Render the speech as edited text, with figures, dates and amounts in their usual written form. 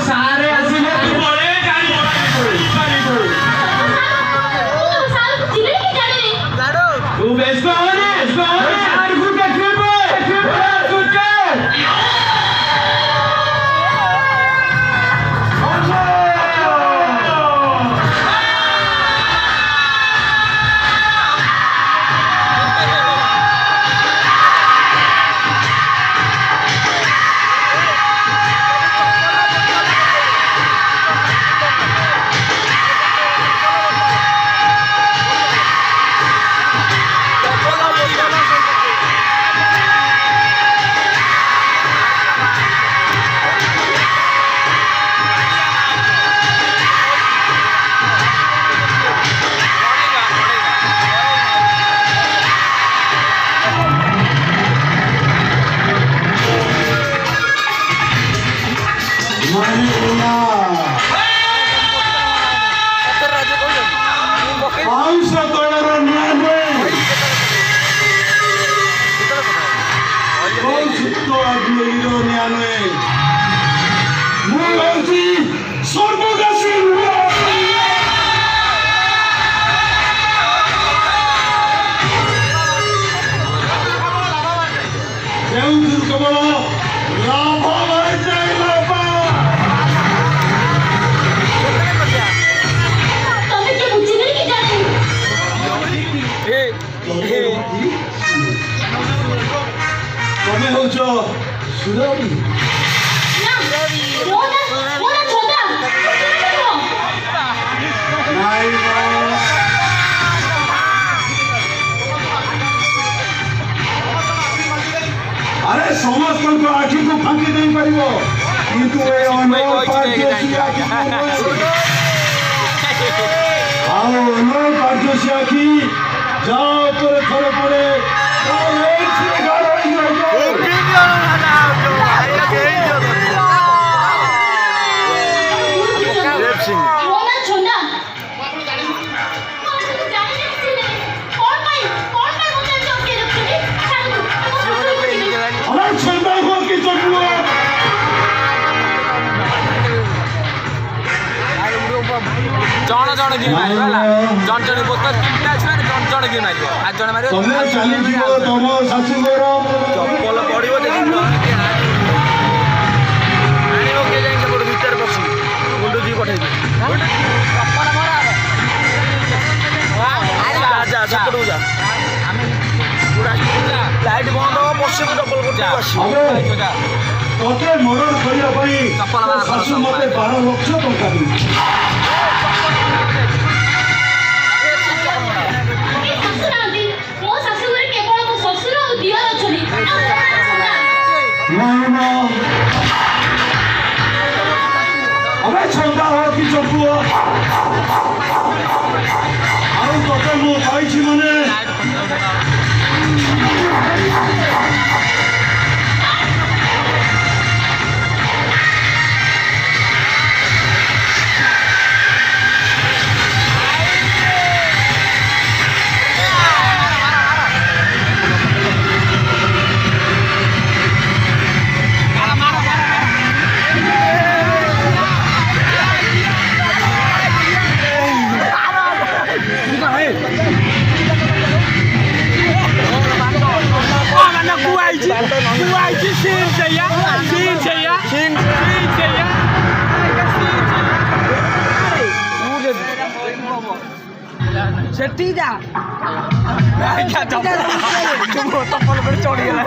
सारे ଆସିଲେ ତୁ ବଳେ ଜାଣି ପାରିବୁ ତୁ ବ୍ୟସ୍ତ ହନି ସାରକୁ ଦେଖିବୁ ତମେ ହଉଛ ସୁରଭି ଆରେ ସମସ୍ତଙ୍କ ଆଖିକୁ ଫାଙ୍କି ଦେଇପାରିବ କିନ୍ତୁ ଆଉ କାର୍ଯ୍ୟସୀ ଆଖି ଯାହା ଉପରେ ଥରେ ପଡେ ଜଣ ଜଣ କି ମାରିବ ହେଲା ଜଣ ଜଣ ବୋତ ତିନିଟା ଅଛି ମାନେ ଜଣ ଜଣ କି ମାରିବ ଆଉ ଜଣ ମାରିବ ତମେ ଚାଲିଯିବ ତମ ଶାଶୁଘର ଚପଲ ପଡିବ ଯଦି ଆଣିବ କିଏ ଯାଇକି ସେପଟେ ଭିତରେ ବସି ମୁଣ୍ଡ ଦି ପଠେଇବି ଚପଲ ମରା ଯା ସେପଟକୁ ଯା ଲାଇଟ୍ ବନ୍ଦ ହବ ବସିବୁ ଚପଲ କରିକି ଆସିବ ତତେ ମରଣ କରିବା ପାଇଁ ଶାଶୁ ମତେ 12 ଲକ୍ଷ ଟଙ୍କା ଦେଇଛି अबे छंदा हो कि चपुआ ଆଉ ତତେ ମୁଁ କହିଛି ମାନେ सेठी जा चप्पल पर चढ़ गया